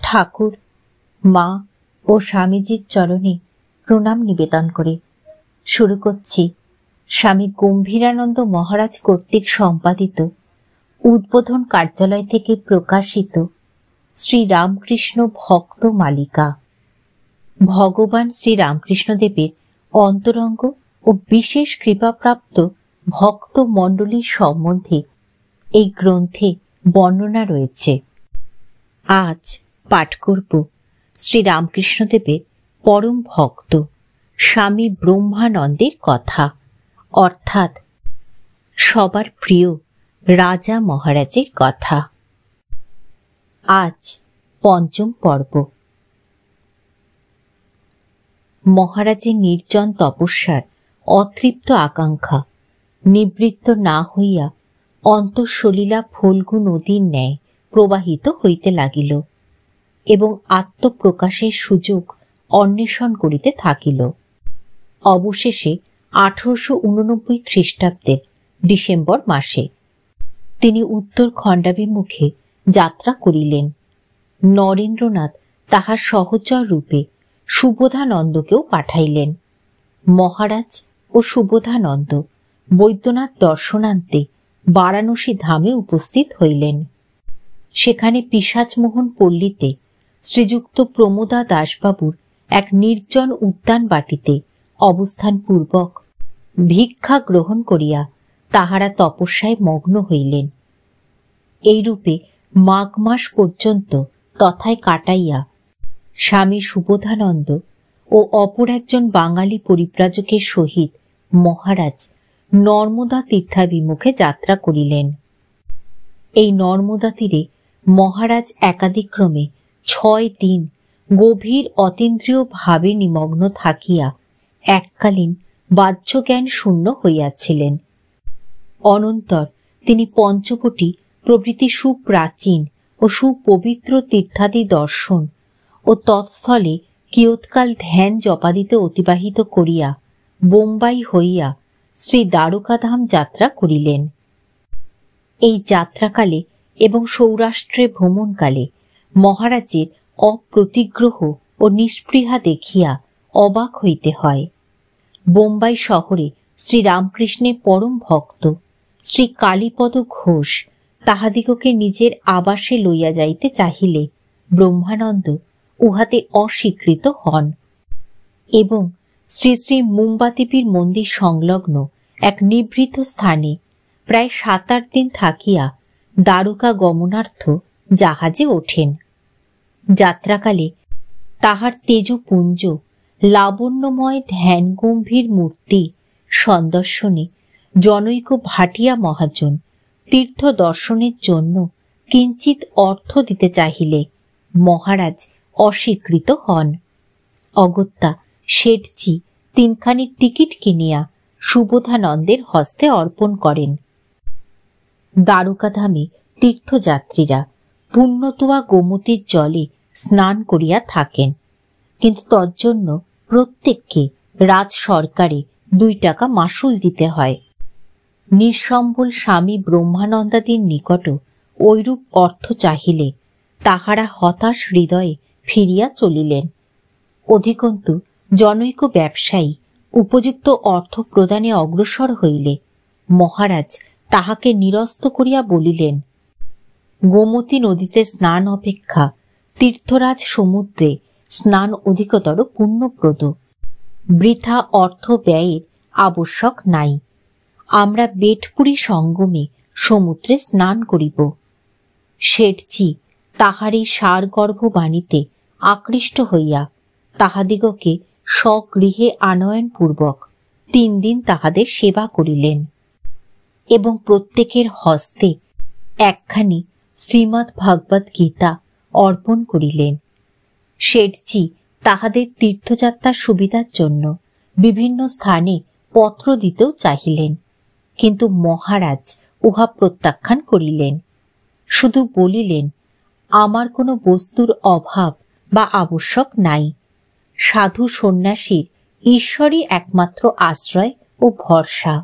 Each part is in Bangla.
ঠাকুর, মা ও স্বামীজির চরণে প্রণাম নিবেদন করে শুরু করছি স্বামী গম্ভীরানন্দ মহারাজ কর্তৃক সম্পাদিত উদ্বোধন কার্যালয় থেকে প্রকাশিত শ্রী রামকৃষ্ণ ভক্ত মালিকা। ভগবান শ্রী রামকৃষ্ণদেবের অন্তরঙ্গ ও বিশেষ কৃপাপ্রাপ্ত ভক্ত মণ্ডলীর সম্বন্ধে এই গ্রন্থে বর্ণনা রয়েছে। আজ পাঠ করব শ্রী রামকৃষ্ণদেবের পরম ভক্ত স্বামী ব্রহ্মানন্দের কথা, অর্থাৎ সবার প্রিয় রাজা মহারাজের কথা। আজ পঞ্চম পর্ব। মহারাজের নির্জন তপস্যার অতৃপ্ত আকাঙ্ক্ষা নিবৃত্ত না হইয়া অন্তঃসলীলা ফল্গু নদীর ন্যায় প্রবাহিত হইতে লাগিল এবং আত্মপ্রকাশের সুযোগ অন্বেষণ করিতে থাকিল। অবশেষে 1889 খ্রিস্টাব্দের ডিসেম্বর মাসে তিনি উত্তর খণ্ডাভিমুখে যাত্রা করিলেন। নরেন্দ্রনাথ তাহার সহচর রূপে সুবোধানন্দকেও পাঠাইলেন। মহারাজ ও সুবোধানন্দ বৈদ্যনাথ দর্শনান্তে বারাণসী ধামে উপস্থিত হইলেন। সেখানে পিশাচমোহন পল্লীতে শ্রীযুক্ত প্রমোদা দাসবাবুর এক নির্জন উদ্যান বাটিতে অবস্থানপূর্বক ভিক্ষা গ্রহণ করিয়া তাহারা তপস্যায় মগ্ন হইলেন। এইরূপে মাঘ মাস পর্যন্ত তথায় কাটাইয়া স্বামী সুবোধানন্দ ও অপর একজন বাঙালি পরিব্রাজকের সহিত মহারাজ নর্মদা তীর্থাভিমুখে যাত্রা করিলেন। এই নর্মদা তীরে মহারাজ একাদিক্রমে 6 দিন গভীর অতীন্দ্রিয় ভাবে নিমগ্ন থাকিয়া এককালীন বাহ্যজ্ঞান শূন্য হইয়াছিলেন। অনন্তর তিনি পঞ্চবটী প্রভৃতি সুপ্রাচীন ও সুপবিত্র তীর্থাদি দর্শন ও তৎস্থলে কিয়ৎকাল ধ্যান জপাদিতে অতিবাহিত করিয়া বোম্বাই হইয়া শ্রী দ্বারকাধাম যাত্রা করিলেন। এই যাত্রাকালে এবং সৌরাষ্ট্রে ভ্রমণকালে মহারাজের অপ্রতিগ্রহ ও নিস্পৃহা দেখিয়া অবাক হইতে হয়। বোম্বাই শহরে শ্রী রামকৃষ্ণের পরম ভক্ত শ্রী কালীপদ ঘোষ তাহাদিগকে নিজের আবাসে লইয়া যাইতে চাহিলে ব্রহ্মানন্দ উহাতে অস্বীকৃত হন এবং শ্রী শ্রী মুম্বাদেবীর মন্দির সংলগ্ন এক নিভৃত স্থানে প্রায় 7-8 দিন থাকিয়া দ্বারকা গমনার্থ জাহাজে ওঠেন। যাত্রাকালে তাহার তেজপুঞ্জ লাবণ্যময় ধ্যান গম্ভীর মূর্তি সন্দর্শনে জনৈক ভাটিয়া মহাজন তীর্থ দর্শনের জন্য কিঞ্চিত অর্থ দিতে চাহিলে মহারাজ অস্বীকৃত হন। অগত্যা শেঠজি 3খানি টিকিট কিনিয়া সুবোধানন্দের হস্তে অর্পণ করেন। দ্বারকাধামে তীর্থযাত্রীরা পুণ্যতোয়া গোমতীর জলে স্নান করিয়া থাকেন, কিন্তু তজ্জন্য প্রত্যেককে রাজ সরকারে 2 টাকা মাশুল দিতে হয়। নিঃসম্বল স্বামী ব্রহ্মানন্দাদির নিকটও ঐরূপ অর্থ চাহিলে তাহারা হতাশ হৃদয়ে ফিরিয়া চলিলেন। অধিকন্তু জনৈক ব্যবসায়ী উপযুক্ত অর্থ প্রদানে অগ্রসর হইলে মহারাজ তাহাকে নিরস্ত করিয়া বলিলেন, গোমতী নদীতে স্নান অপেক্ষা তীর্থরাজ সমুদ্রে স্নান অধিকতর পুণ্যপ্রদ। বৃথা অর্থ ব্যয়ের আবশ্যক নাই। আমরা বেটপুরী সঙ্গমে সমুদ্রে স্নান করিব। শেঠজি তাহার এই সারগর্ভ বাণীতে আকৃষ্ট হইয়া তাহাদিগকে স্বগৃহে আনয়নপূর্বক 3 দিন তাহাদের সেবা করিলেন এবং প্রত্যেকের হস্তে একখানি শ্রীমদ্ ভাগবত গীতা অর্পণ করিলেন। শেঠজি তাহাদের তীর্থযাত্রার সুবিধার জন্য বিভিন্ন স্থানে পত্র দিতেও চাহিলেন, কিন্তু মহারাজ উহা প্রত্যাখ্যান করিলেন। শুধু বলিলেন, আমার কোনো বস্তুর অভাব বা আবশ্যক নাই। সাধু সন্ন্যাসীর ঈশ্বরই একমাত্র আশ্রয় ও ভরসা।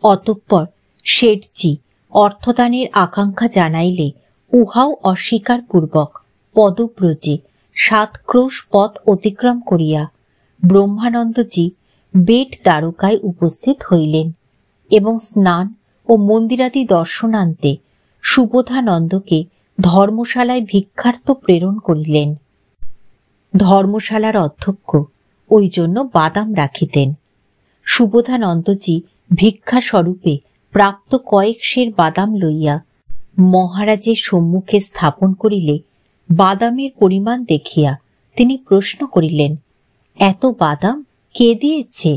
অতঃপর শেঠজি অর্থদানের আকাঙ্ক্ষা জানাইলে উহাও অস্বীকার পূর্বক পদব্রজে 7 ক্রোশ পথ অতিক্রম করিয়া ব্রহ্মানন্দজি বেট দ্বারকায় উপস্থিত হইলেন এবং স্নান ও মন্দিরাদি দর্শনান্তে সুবোধানন্দকে ধর্মশালায় ভিক্ষার্থ প্রেরণ করিলেন। ধর্মশালার অধ্যক্ষ ওই জন্য বাদাম রাখিতেন। সুবোধানন্দজি ভিক্ষা স্বরূপে প্রাপ্ত কয়েক সের বাদাম লইয়া মহারাজের সম্মুখে স্থাপন করিলে বাদামের পরিমাণ দেখিয়া তিনি প্রশ্ন করিলেন, এত বাদাম কে দিয়েছে?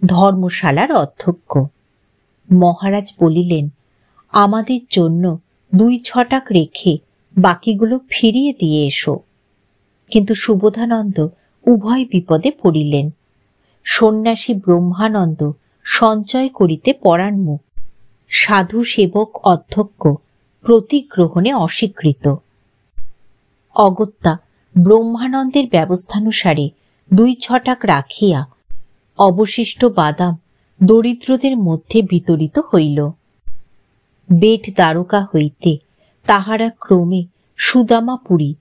ধর্মশালার অধ্যক্ষ। মহারাজ বলিলেন, আমাদের জন্য 2 ছটাক রেখে বাকিগুলো ফিরিয়ে দিয়ে এসো। কিন্তু সুবোধানন্দ উভয় বিপদে পড়িলেন। সন্ন্যাসী ব্রহ্মানন্দ সঞ্চয় করিতে পরাণমুখ, সাধু সেবক অধ্যক্ষ প্রতিগ্রহণে অস্বীকৃত। অগত্যা ব্রহ্মানন্দের ব্যবস্থানুসারে 2 ছটাক রাখিয়া অবশিষ্ট বাদাম দরিদ্রদের মধ্যে বিতরিত হইল। বেট দ্বারকা হইতে তাহারা ক্রমে সুদামাপুরী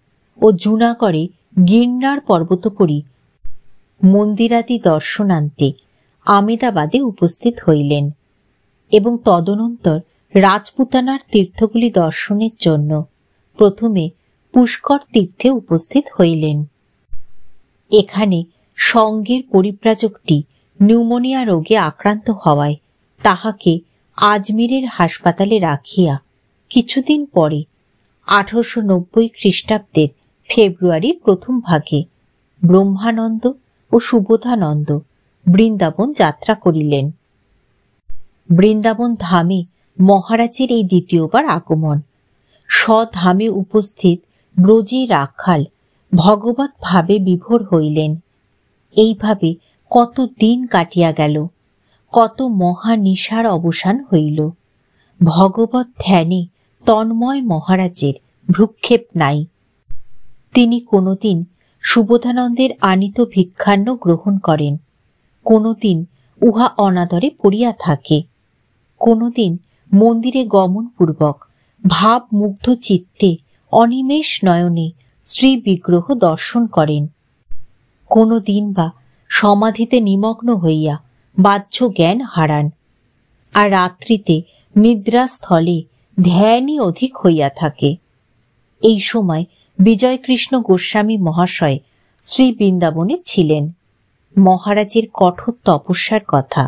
ও জুনাগড়ে গিরনার পর্বতপুরী মন্দিরাদি দর্শনান্তে আমেদাবাদে উপস্থিত হইলেন এবং তদনন্তর রাজপুতানার তীর্থগুলি দর্শনের জন্য প্রথমে পুষ্কর তীর্থে উপস্থিত হইলেন। এখানে সঙ্গের পরিব্রাজকটি নিউমোনিয়া রোগে আক্রান্ত হওয়ায় তাহাকে আজমিরের হাসপাতালে রাখিয়া কিছুদিন পরে 1890 খ্রিস্টাব্দের ফেব্রুয়ারির প্রথম ভাগে ব্রহ্মানন্দ ও সুবোধানন্দ বৃন্দাবন যাত্রা করিলেন। বৃন্দাবন ধামে মহারাজের এই দ্বিতীয়বার আগমন। স্বধামে উপস্থিত ব্রজে রাখাল ভগবত ভাবে বিভোর হইলেন। এইভাবে কত দিন কাটিয়া গেল, কত মহানিশার অবসান হইল। ভগবত ধ্যানে তন্ময় মহারাজের ভ্রুক্ষেপ নাই। তিনি কোনদিন সুবোধানন্দের আনিত ভিক্ষান্ন গ্রহণ করেন, কোনদিন উহা অনাদরে পড়িয়া থাকে, কোনদিন মন্দিরে গমনপূর্বক ভাবমুগ্ধ চিত্তে অনিমেষ নয়নে শ্রী বিগ্রহ দর্শন করেন, কোনদিন বা সমাধিতে নিমগ্ন হইয়া বাহ্য জ্ঞান হারান, আর রাত্রিতে নিদ্রাস্থলে ধ্যানই অধিক হইয়া থাকে। এই সময় বিজয়কৃষ্ণ গোস্বামী মহাশয় শ্রী বৃন্দাবনে ছিলেন। মহারাজের কঠোর তপস্যার কথা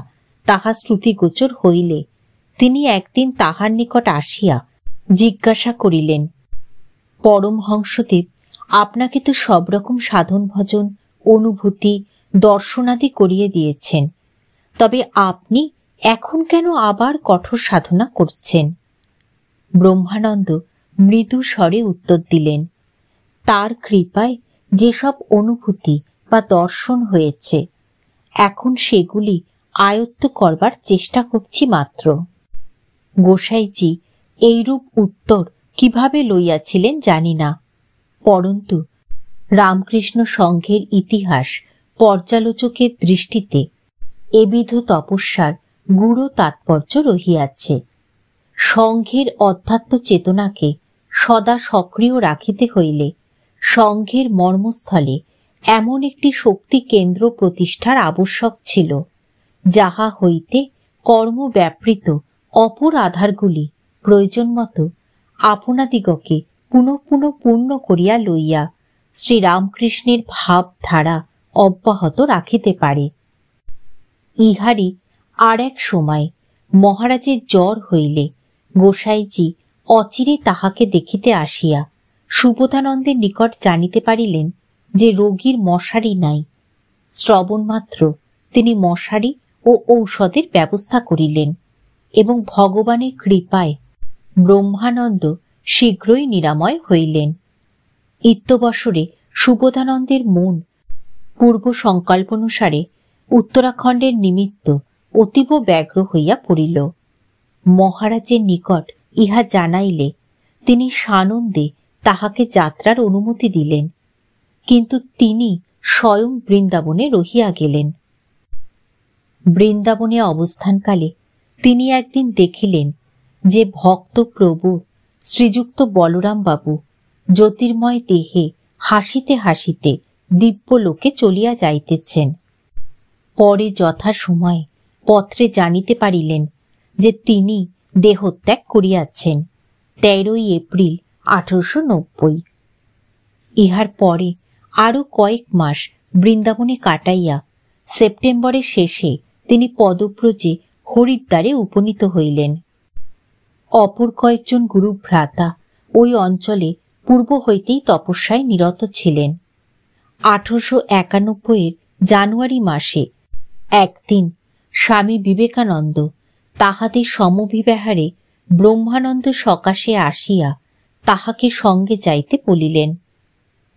তাহা শ্রুতিগোচর হইলে তিনি একদিন তাহার নিকট আসিয়া জিজ্ঞাসা করিলেন, পরমহংসদেব, আপনাকে তো সব রকম সাধন ভজন, অনুভূতি, দর্শনাদি করিয়ে দিয়েছেন, তবে আপনি এখন কেন আবার কঠোর সাধনা করছেন? ব্রহ্মানন্দ মৃদু স্বরে উত্তর দিলেন, তার কৃপায় যেসব অনুভূতি বা দর্শন হয়েছে এখন সেগুলি আয়ত্ত করবার চেষ্টা করছি মাত্র। গোসাইজি এইরূপ উত্তর কিভাবে লইয়াছিলেন জানি না, পরন্তু রামকৃষ্ণ সংঘের ইতিহাস পর্যালোচকের দৃষ্টিতে এবিধ তপস্যার গূঢ় তাৎপর্য রহিয়াছে। সংঘের অধ্যাত্ম চেতনাকে সদা সক্রিয় রাখিতে হইলে সংঘের মর্মস্থলে এমন একটি শক্তি কেন্দ্র প্রতিষ্ঠার আবশ্যক ছিল, যাহা হইতে কর্মব্যাপৃত অপর আধারগুলি প্রয়োজন মতো আপনাদিগকে পুনঃ পুনঃ পূর্ণ করিয়া লইয়া শ্রীরামকৃষ্ণের ভাবধারা অব্যাহত রাখিতে পারে। ইহারই আর এক সময় মহারাজের জ্বর হইলে গোসাইজি অচিরে তাহাকে দেখিতে আসিয়া সুবোধানন্দের নিকট জানিতে পারিলেন যে রোগীর মশারি নাই। শ্রবণ মাত্র তিনি মশারি ও ঔষধের ব্যবস্থা করিলেন এবং ভগবানের কৃপায় ব্রহ্মানন্দ শীঘ্রই নিরাময় হইলেন। ইত্যবসরে সুবোধানন্দের মন পূর্ব সংকল্পানুসারে উত্তরাখণ্ডের নিমিত্ত অতীব ব্যগ্র হইয়া পড়িল। মহারাজের নিকট ইহা জানাইলে তিনি সানন্দে তাহাকে যাত্রার অনুমতি দিলেন, কিন্তু তিনি স্বয়ং বৃন্দাবনে রহিয়া গেলেন। বৃন্দাবনে অবস্থানকালে তিনি একদিন দেখিলেন যে ভক্ত প্রভু শ্রীযুক্ত বলরাম বাবু জ্যোতির্ময় দেহে হাসিতে হাসিতে দিব্যলোকে চলিয়া যাইতেছেন। পরে যথাসময়ে পত্রে জানিতে পারিলেন যে তিনি দেহত্যাগ করিয়াছেন 13 এপ্রিল 1890। ইহার পরে আরো কয়েক মাস বৃন্দাবনে কাটাইয়া সেপ্টেম্বরের শেষে তিনি পদব্রজে হরিদ্বারে উপনীত হইলেন। অপর কয়েকজন গুরু ভ্রাতা ওই অঞ্চলে পূর্ব হইতেই তপস্যায় নিরত ছিলেন। 1891 জানুয়ারি মাসে একদিন স্বামী বিবেকানন্দ তাহাদের সমবিবাহারে ব্রহ্মানন্দ সকাশে আসিয়া তাহাকে সঙ্গে যাইতে বলিলেন।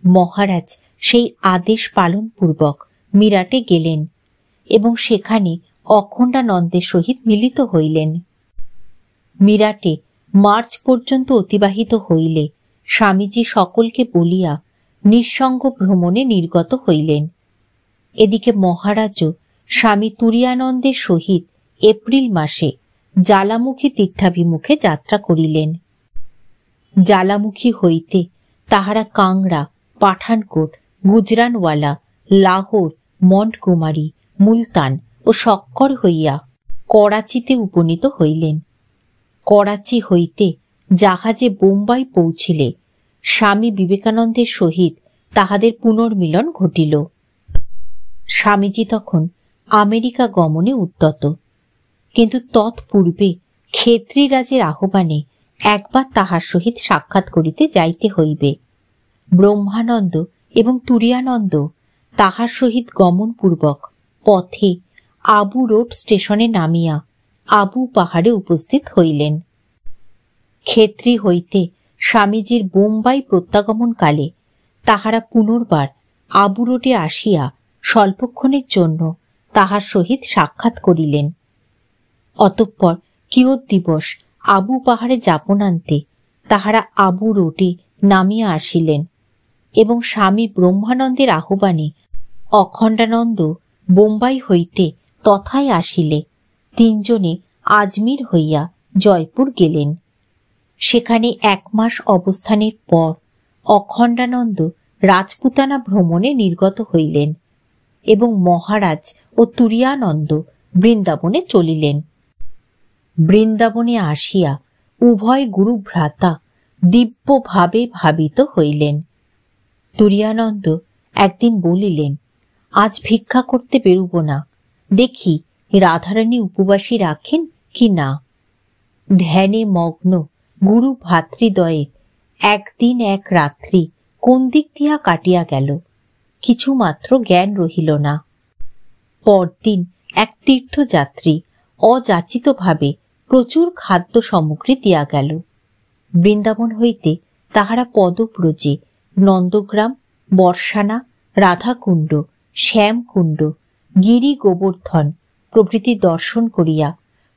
মহারাজ সেই আদেশ পালনপূর্বক মিরাটে গেলেন এবং সেখানে অখণ্ডানন্দের সহিত মিলিত হইলেন। মিরাটে মার্চ পর্যন্ত অতিবাহিত হইলে স্বামীজি সকলকে বলিয়া নিঃসঙ্গ ভ্রমণে নির্গত হইলেন। এদিকে মহারাজও স্বামী তুরীয়ানন্দের সহিত এপ্রিল মাসে জ্বালামুখী তীর্থাভিমুখে যাত্রা করিলেন। জ্বালামুখী হইতে তাহারা কাংড়া, পাঠানকোট, গুজরানওয়ালা, লাহোর, মন্টগোমারি, মুলতান ও শক্কর হইয়া করাচিতে উপনীত হইলেন। করাচি হইতে জাহাজে বোম্বাই পৌঁছিলে স্বামী বিবেকানন্দের সহিত তাহাদের পুনর্মিলন ঘটিল। স্বামীজি তখন আমেরিকা গমনে উদ্যত, কিন্তু তৎপূর্বে ক্ষেত্রীরাজের আহ্বানে একবার তাহার সহিত সাক্ষাৎ করিতে যাইতে হইবে। ব্রহ্মানন্দ এবং তুরীয়ানন্দ তাহার সহিত গমনপূর্বক পথে আবু রোড স্টেশনে নামিয়া আবু পাহাড়ে উপস্থিত হইলেন। ক্ষেত্রী হইতে স্বামীজির বোম্বাই প্রত্যাগমনকালে তাহারা পুনর্বার আবু রোডে আসিয়া স্বল্পক্ষণের জন্য তাহার সহিত সাক্ষাৎ করিলেন। অতঃপর কিয়ৎদিবস আবু পাহাড়ে যাপনান্তে তাহারা আবু রোডে নামিয়া আসিলেন এবং স্বামী ব্রহ্মানন্দের আহ্বানে অখণ্ডানন্দ বোম্বাই হইতে তথায় আসিলে তিনজনে আজমির হইয়া জয়পুর গেলেন। সেখানে 1 মাস অবস্থানের পর অখণ্ডানন্দ রাজপুতানা ভ্রমণে নির্গত হইলেন এবং মহারাজ ও তুরীয়ানন্দ বৃন্দাবনে চলিলেন। বৃন্দাবনে আসিয়া উভয় গুরু ভ্রাতা দিব্যভাবে ভাবিত হইলেন। তুরীয়ানন্দ একদিন বলিলেন, আজ ভিক্ষা করতে বেরুব না, দেখি রাধারানী উপবাসী রাখেন কি না। ধ্যানে মগ্ন গুরু ভাতৃদ্বয়ের একদিন এক রাত্রি কোন দিক দিয়া কাটিয়া গেল, কিছুমাত্র জ্ঞান রহিল না। পরদিন এক তীর্থযাত্রী অযাচিতভাবে প্রচুর খাদ্য সামগ্রী দিয়া গেল। বৃন্দাবন হইতে তাহারা পদব্রজে নন্দগ্রাম, বর্ষানা, রাধাকুণ্ড, শ্যামকুণ্ড, গিরি গোবর্ধন প্রভৃতি দর্শন করিয়া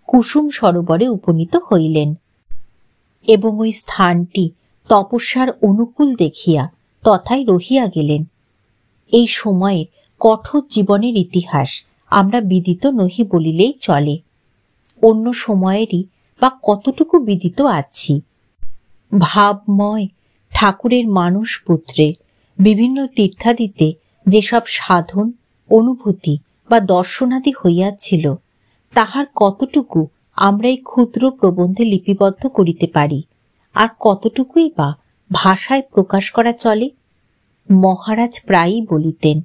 কুসুম সরোবরে উপনীত হইলেন এবং ওই স্থানটি তপস্যার অনুকূল দেখিয়া তথায় রহিয়া গেলেন। এই সময়ে কঠোর জীবনের ইতিহাস আমরা বিদিত নহি বলিলেই চলে। অন্য সময়েরই বা কতটুকু বিদিত আছি। ভাবময় ঠাকুরের মানস পুত্রের বিভিন্ন তীর্থাদিতে যেসব সাধন, অনুভূতি বা দর্শনাদি হইয়াছিল, তাহার কতটুকু আমরা এই ক্ষুদ্র প্রবন্ধে লিপিবদ্ধ করিতে পারি, আর কতটুকুই বা ভাষায় প্রকাশ করা চলে। মহারাজ প্রায়ই বলিতেন,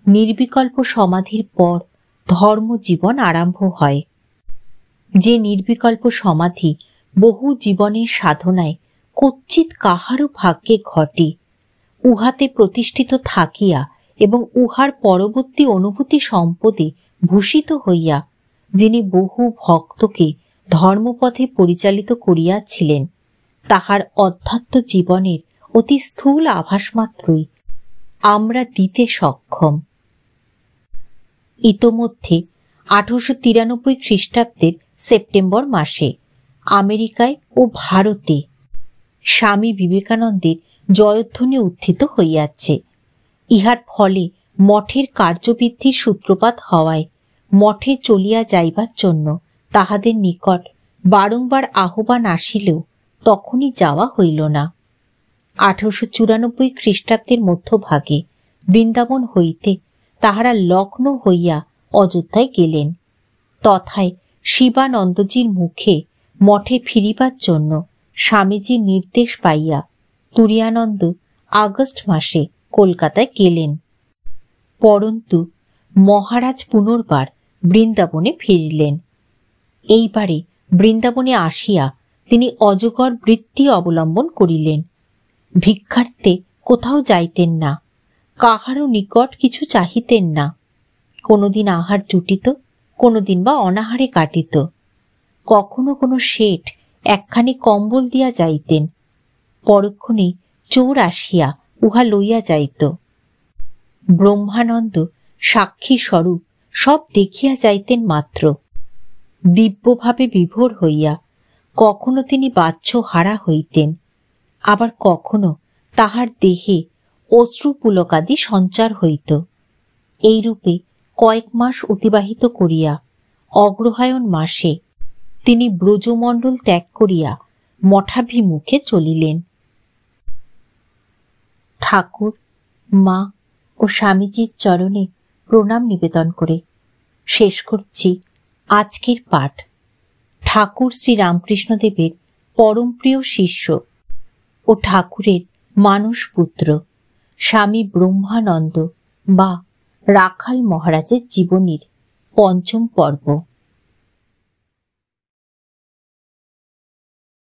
নির্বিকল্প সমাধির পর ধর্মজীবন আরম্ভ হয়। যে নির্বিকল্প সমাধি বহু জীবনের সাধনায় কচ্চিৎ কাহারও ভাগ্যে ঘটে, উহাতে প্রতিষ্ঠিত থাকিয়া এবং উহার পরবর্তী অনুভূতি সম্পদে ভূষিত হইয়া যিনি বহু ভক্তকে ধর্মপথে পরিচালিত করিয়াছিলেন, তাহার অধ্যাত্ম জীবনের অতি স্থূল আভাস মাত্রই আমরা দিতে সক্ষম। ইতোমধ্যে 1893 খ্রিস্টাব্দের সেপ্টেম্বর মাসে আমেরিকায় ও ভারতে স্বামী বিবেকানন্দের জয়ধ্বনি উত্থিত হইয়াছে। ইহার ফলে মঠের কার্যবৃদ্ধির সূত্রপাত হওয়ায় মঠে চলিয়া যাইবার জন্য তাহাদের নিকট বারংবার আহ্বান আসিলেও তখনই যাওয়া হইল না। 1894 খ্রিস্টাব্দের মধ্যভাগে বৃন্দাবন হইতে তাহারা লক্ষ্ণৌ হইয়া অযোধ্যায় গেলেন। তথায় শিবানন্দজির মুখে মঠে ফিরিবার জন্য স্বামীজির নির্দেশ পাইয়া তুরীয়ানন্দ আগস্ট মাসে কলকাতায় গেলেন। পরন্তু মহারাজ পুনর্বার বৃন্দাবনে ফিরিলেন। এইবারে বৃন্দাবনে আসিয়া তিনি অজগর বৃত্তি অবলম্বন করিলেন। ভিক্ষার্থে কোথাও যাইতেন না, কাহারও নিকট কিছু চাহিতেন না। কোনোদিন আহার জুটিত, কোনোদিন বা অনাহারে কাটিত। কখনো কোনো শেঠ একখানি কম্বল দিয়া যাইতেন, পরক্ষণেই চোর আসিয়া উহা লইয়া যাইত। ব্রহ্মানন্দ সাক্ষী স্বরূপ সব দেখিয়া যাইতেন মাত্র। দিব্যভাবে বিভোর হইয়া কখনো তিনি বাহ্যহারা হইতেন, আবার কখনো তাহার দেহে অশ্রুপুলকাদি সঞ্চার হইত। এইরূপে কয়েক মাস অতিবাহিত করিয়া অগ্রহায়ণ মাসে তিনি ব্রজমণ্ডল ত্যাগ করিয়া মঠাভিমুখে চলিলেন। ঠাকুর, মা ও স্বামীজির চরণে প্রণাম নিবেদন করে শেষ করছি আজকের পাঠ। ঠাকুর শ্রী রামকৃষ্ণদেবের পরম প্রিয় শিষ্য ও ঠাকুরের মানস পুত্র স্বামী ব্রহ্মানন্দ বা রাখাল মহারাজের জীবনীর পঞ্চম পর্ব।